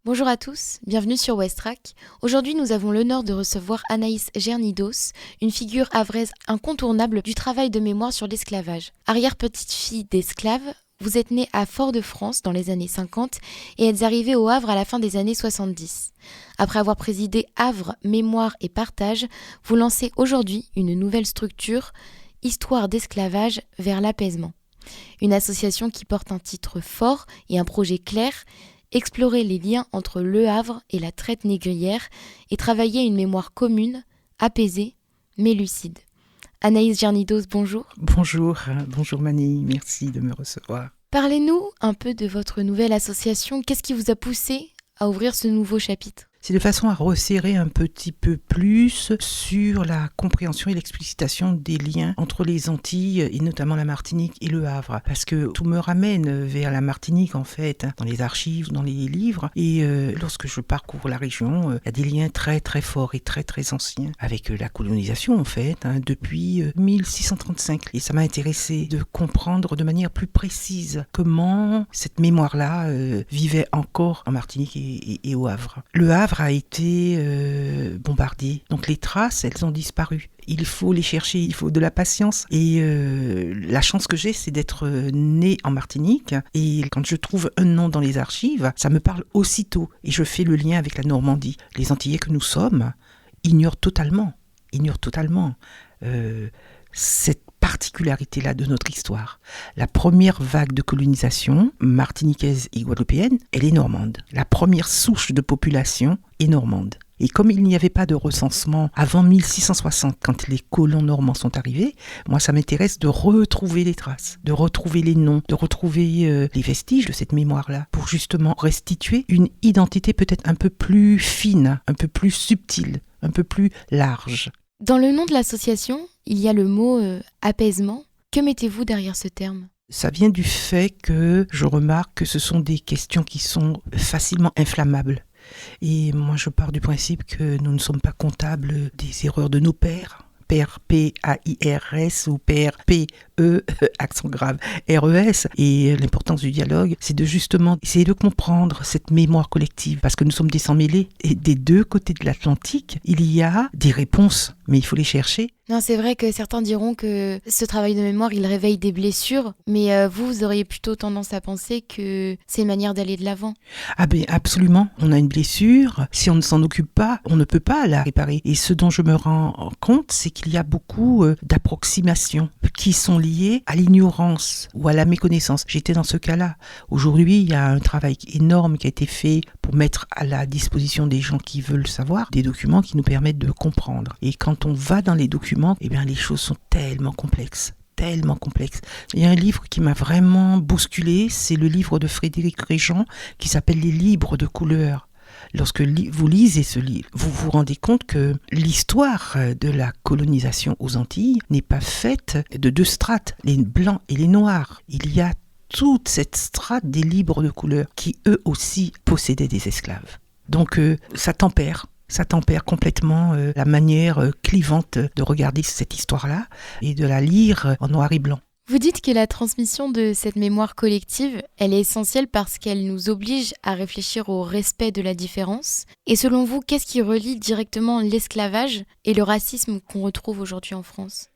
Bonjour à tous, bienvenue sur Westrack. Aujourd'hui, nous avons l'honneur de recevoir Anaïs Gernidos, une figure havraise incontournable du travail de mémoire sur l'esclavage. Arrière-petite-fille d'esclaves, vous êtes née à Fort-de-France dans les années 50 et êtes arrivée au Havre à la fin des années 70. Après avoir présidé Havre, Mémoire et Partage, vous lancez aujourd'hui une nouvelle structure, Histoire d'esclavage vers l'apaisement. Une association qui porte un titre fort et un projet clair, explorer les liens entre Le Havre et la traite négrière et travailler une mémoire commune, apaisée, mais lucide. Anaïs Gernidos, bonjour. Bonjour Mani, merci de me recevoir. Parlez-nous un peu de votre nouvelle association. Qu'est-ce qui vous a poussé à ouvrir ce nouveau chapitre ? C'est de façon à resserrer un petit peu plus sur la compréhension et l'explicitation des liens entre les Antilles et notamment la Martinique et le Havre. Parce que tout me ramène vers la Martinique en fait, dans les archives, dans les livres. Et lorsque je parcours la région, il y a des liens très très forts et très très anciens avec la colonisation en fait, depuis 1635. Et ça m'a intéressé de comprendre de manière plus précise comment cette mémoire-là vivait encore en Martinique et au Havre. Le Havre a été bombardé. Donc les traces, elles ont disparu. Il faut les chercher, il faut de la patience. Et la chance que j'ai, c'est d'être née en Martinique. Et quand je trouve un nom dans les archives, ça me parle aussitôt. Et je fais le lien avec la Normandie. Les Antillais que nous sommes ignorent totalement cette particularité-là de notre histoire. La première vague de colonisation martiniquaise et guadeloupéenne, elle est normande. La première souche de population est normande. Et comme il n'y avait pas de recensement avant 1660, quand les colons normands sont arrivés, moi ça m'intéresse de retrouver les traces, de retrouver les noms, de retrouver les vestiges de cette mémoire-là, pour justement restituer une identité peut-être un peu plus fine, un peu plus subtile, un peu plus large. Dans le nom de l'association, il y a le mot apaisement. Que mettez-vous derrière ce terme ? Ça vient du fait que je remarque que ce sont des questions qui sont facilement inflammables. Et moi, je pars du principe que nous ne sommes pas comptables des erreurs de nos pères. Père P-A-I-R-S ou Père P-E, accent grave, R-E-S. Et l'importance du dialogue, c'est de justement essayer de comprendre cette mémoire collective. Parce que nous sommes des sans-mêlés. Et des deux côtés de l'Atlantique, il y a des réponses, mais il faut les chercher. Non, c'est vrai que certains diront que ce travail de mémoire, il réveille des blessures, mais vous auriez plutôt tendance à penser que c'est une manière d'aller de l'avant. Ah ben absolument, on a une blessure, si on ne s'en occupe pas, on ne peut pas la réparer. Et ce dont je me rends compte, c'est qu'il y a beaucoup d'approximations qui sont liées à l'ignorance ou à la méconnaissance. J'étais dans ce cas-là. Aujourd'hui, il y a un travail énorme qui a été fait pour mettre à la disposition des gens qui veulent savoir des documents qui nous permettent de comprendre. Et quand on va dans les documents, eh bien, les choses sont tellement complexes. Il y a un livre qui m'a vraiment bousculé, c'est le livre de Frédéric Régent qui s'appelle Les livres de couleur. Lorsque vous lisez ce livre, vous vous rendez compte que l'histoire de la colonisation aux Antilles n'est pas faite de deux strates, les blancs et les noirs. Il y a toute cette strate des libres de couleur qui eux aussi possédaient des esclaves. Donc ça tempère complètement la manière clivante de regarder cette histoire-là et de la lire en noir et blanc. Vous dites que la transmission de cette mémoire collective, elle est essentielle parce qu'elle nous oblige à réfléchir au respect de la différence. Et selon vous, qu'est-ce qui relie directement l'esclavage et le racisme qu'on retrouve aujourd'hui en France ?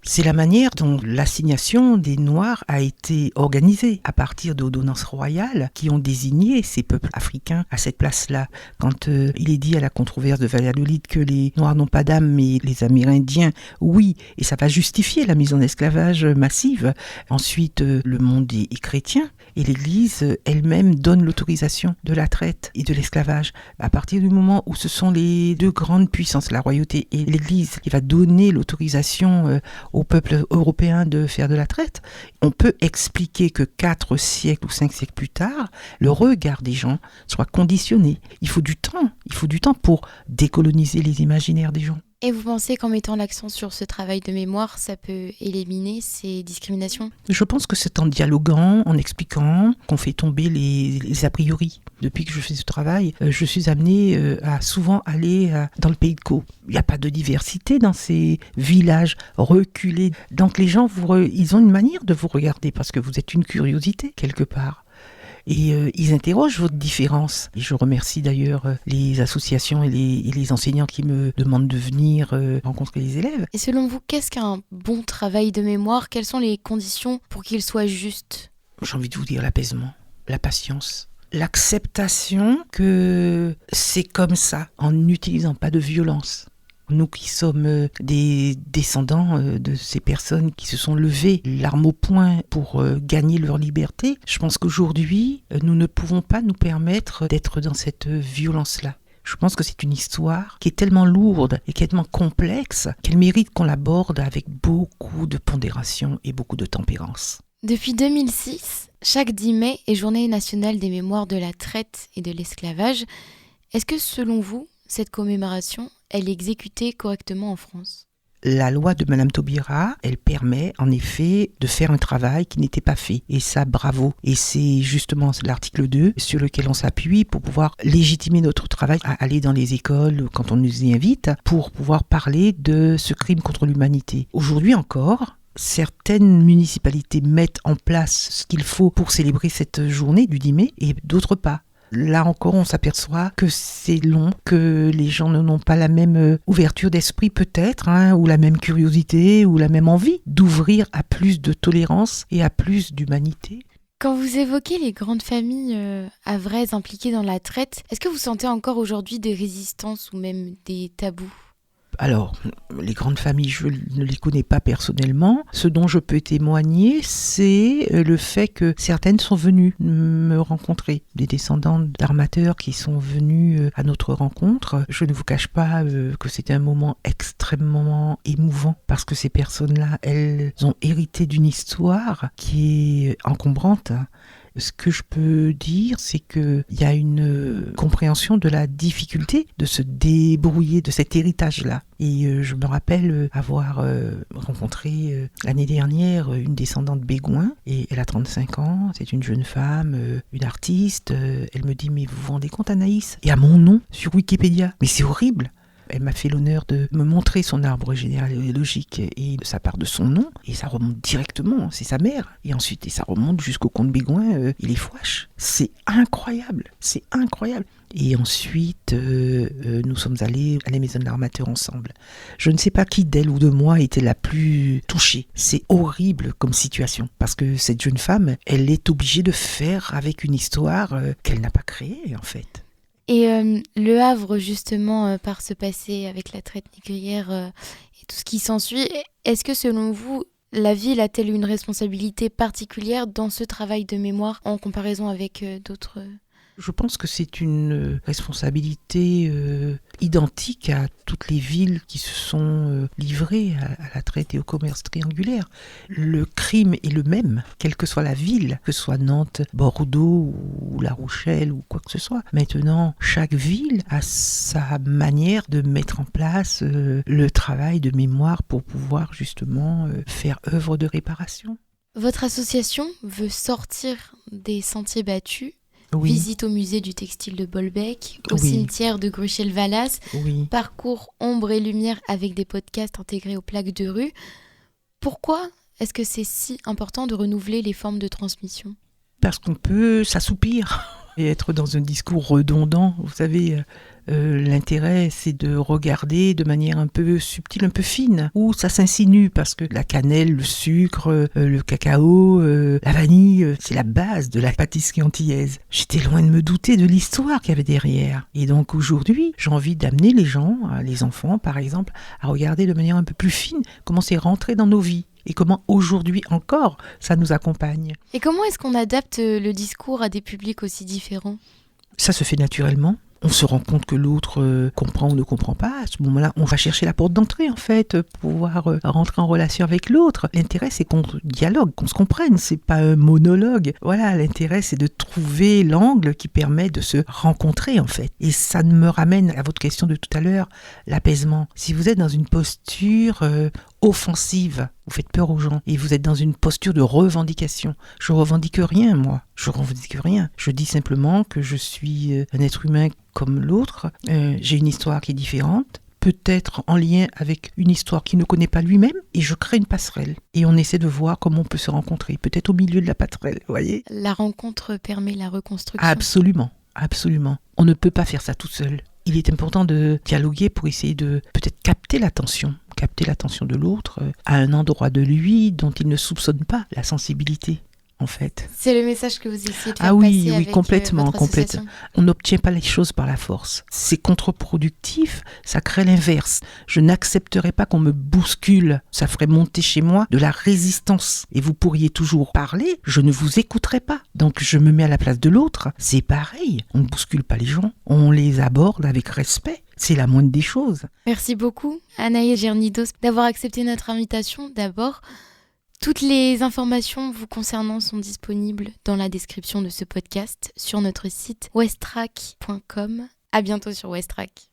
C'est la manière dont l'assignation des Noirs a été organisée à partir d'ordonnances royales qui ont désigné ces peuples africains à cette place-là. Quand il est dit à la controverse de Valladolid que les Noirs n'ont pas d'âme mais les Amérindiens, oui, et ça va justifier la mise en esclavage massive. Ensuite, le monde est chrétien et l'Église elle-même donne l'autorisation de la traite et de l'esclavage. À partir du moment où ce sont les deux grandes puissances, la royauté et l'Église, qui va donner l'autorisation au peuple européen de faire de la traite, on peut expliquer que 4 siècles ou 5 siècles plus tard, le regard des gens soit conditionné. Il faut du temps pour décoloniser les imaginaires des gens. Et vous pensez qu'en mettant l'accent sur ce travail de mémoire, ça peut éliminer ces discriminations ? Je pense que c'est en dialoguant, en expliquant, qu'on fait tomber les a priori. Depuis que je fais ce travail, je suis amenée à souvent aller dans le pays de Caux. Il n'y a pas de diversité dans ces villages reculés. Donc les gens, ils ont une manière de vous regarder parce que vous êtes une curiosité quelque part. Et ils interrogent votre différence. Et je remercie d'ailleurs les associations et les enseignants qui me demandent de venir rencontrer les élèves. Et selon vous, qu'est-ce qu'un bon travail de mémoire ? Quelles sont les conditions pour qu'il soit juste ? J'ai envie de vous dire l'apaisement, la patience, l'acceptation que c'est comme ça, en n'utilisant pas de violence. Nous qui sommes des descendants de ces personnes qui se sont levées l'arme au poing pour gagner leur liberté, je pense qu'aujourd'hui, nous ne pouvons pas nous permettre d'être dans cette violence-là. Je pense que c'est une histoire qui est tellement lourde et qui est tellement complexe qu'elle mérite qu'on l'aborde avec beaucoup de pondération et beaucoup de tempérance. Depuis 2006, chaque 10 mai est Journée nationale des mémoires de la traite et de l'esclavage. Est-ce que selon vous, cette commémoration, elle est exécutée correctement en France ? La loi de Madame Taubira, elle permet en effet de faire un travail qui n'était pas fait. Et ça, bravo. Et c'est justement l'article 2 sur lequel on s'appuie pour pouvoir légitimer notre travail à aller dans les écoles quand on nous y invite pour pouvoir parler de ce crime contre l'humanité. Aujourd'hui encore, certaines municipalités mettent en place ce qu'il faut pour célébrer cette journée du 10 mai et d'autres pas. Là encore, on s'aperçoit que c'est long, que les gens n'ont pas la même ouverture d'esprit peut-être, ou la même curiosité, ou la même envie d'ouvrir à plus de tolérance et à plus d'humanité. Quand vous évoquez les grandes familles havraises impliquées dans la traite, est-ce que vous sentez encore aujourd'hui des résistances ou même des tabous ? Alors, les grandes familles, je ne les connais pas personnellement. Ce dont je peux témoigner, c'est le fait que certaines sont venues me rencontrer. Des descendants d'armateurs qui sont venus à notre rencontre. Je ne vous cache pas que c'était un moment extrêmement émouvant parce que ces personnes-là, elles ont hérité d'une histoire qui est encombrante. Ce que je peux dire, c'est qu'il y a une compréhension de la difficulté de se débrouiller de cet héritage-là. Et je me rappelle avoir rencontré l'année dernière une descendante béguin, et elle a 35 ans, c'est une jeune femme, une artiste. Elle me dit « Mais vous vous rendez compte, Anaïs ? Et à mon nom sur Wikipédia. Mais c'est horrible !» Elle m'a fait l'honneur de me montrer son arbre généalogique et ça part de son nom et ça remonte directement, c'est sa mère. Et ensuite, ça remonte jusqu'au comte Béguin et les Fouaches. C'est incroyable, c'est incroyable. Et ensuite, nous sommes allés à la maison de l'armateur ensemble. Je ne sais pas qui d'elle ou de moi était la plus touchée. C'est horrible comme situation parce que cette jeune femme, elle est obligée de faire avec une histoire qu'elle n'a pas créée en fait. Et le Havre, justement, par ce passé avec la traite négrière et tout ce qui s'ensuit, est-ce que selon vous, la ville a-t-elle une responsabilité particulière dans ce travail de mémoire en comparaison avec d'autres ? Je pense que c'est une responsabilité identique à toutes les villes qui se sont livrées à la traite et au commerce triangulaire. Le crime est le même, quelle que soit la ville, que ce soit Nantes, Bordeaux ou La Rochelle ou quoi que ce soit. Maintenant, chaque ville a sa manière de mettre en place le travail de mémoire pour pouvoir justement faire œuvre de réparation. Votre association veut sortir des sentiers battus. Oui. Visite au musée du textile de Bolbec, au cimetière de Gruchel-Vallas, parcours ombre et lumière avec des podcasts intégrés aux plaques de rue. Pourquoi est-ce que c'est si important de renouveler les formes de transmission ? Parce qu'on peut s'assoupir et être dans un discours redondant. Vous savez, l'intérêt, c'est de regarder de manière un peu subtile, un peu fine, où ça s'insinue, parce que la cannelle, le sucre, le cacao, la vanille, c'est la base de la pâtisserie antillaise. J'étais loin de me douter de l'histoire qu'il y avait derrière. Et donc aujourd'hui, j'ai envie d'amener les gens, les enfants par exemple, à regarder de manière un peu plus fine comment c'est rentré dans nos vies. Et comment aujourd'hui encore ça nous accompagne. Et comment est-ce qu'on adapte le discours à des publics aussi différents ? Ça se fait naturellement. On se rend compte que l'autre comprend ou ne comprend pas. À ce moment-là, on va chercher la porte d'entrée, en fait, pour pouvoir rentrer en relation avec l'autre. L'intérêt, c'est qu'on dialogue, qu'on se comprenne. C'est pas un monologue. Voilà, l'intérêt, c'est de trouver l'angle qui permet de se rencontrer, en fait. Et ça me ramène à votre question de tout à l'heure, l'apaisement. Si vous êtes dans une posture offensive, vous faites peur aux gens et vous êtes dans une posture de revendication. Je revendique rien, moi. Je revendique rien. Je dis simplement que je suis un être humain comme l'autre. J'ai une histoire qui est différente. peut-être en lien avec une histoire qu'il ne connaît pas lui-même, et je crée une passerelle. Et on essaie de voir comment on peut se rencontrer, peut-être au milieu de la passerelle, vous voyez ? La rencontre permet la reconstruction. Absolument, absolument. On ne peut pas faire ça tout seul. Il est important de dialoguer pour essayer de peut-être capter l'attention de l'autre à un endroit de lui dont il ne soupçonne pas la sensibilité. En fait. C'est le message que vous essayez de faire passer avec complètement. votre association. On n'obtient pas les choses par la force. C'est contre-productif, ça crée l'inverse. Je n'accepterai pas qu'on me bouscule. Ça ferait monter chez moi de la résistance. Et vous pourriez toujours parler, je ne vous écouterai pas. Donc je me mets à la place de l'autre. C'est pareil, on ne bouscule pas les gens, on les aborde avec respect. C'est la moindre des choses. Merci beaucoup, Anaïs Gernidos, d'avoir accepté notre invitation. D'abord, toutes les informations vous concernant sont disponibles dans la description de ce podcast sur notre site westrack.com. À bientôt sur Westrack.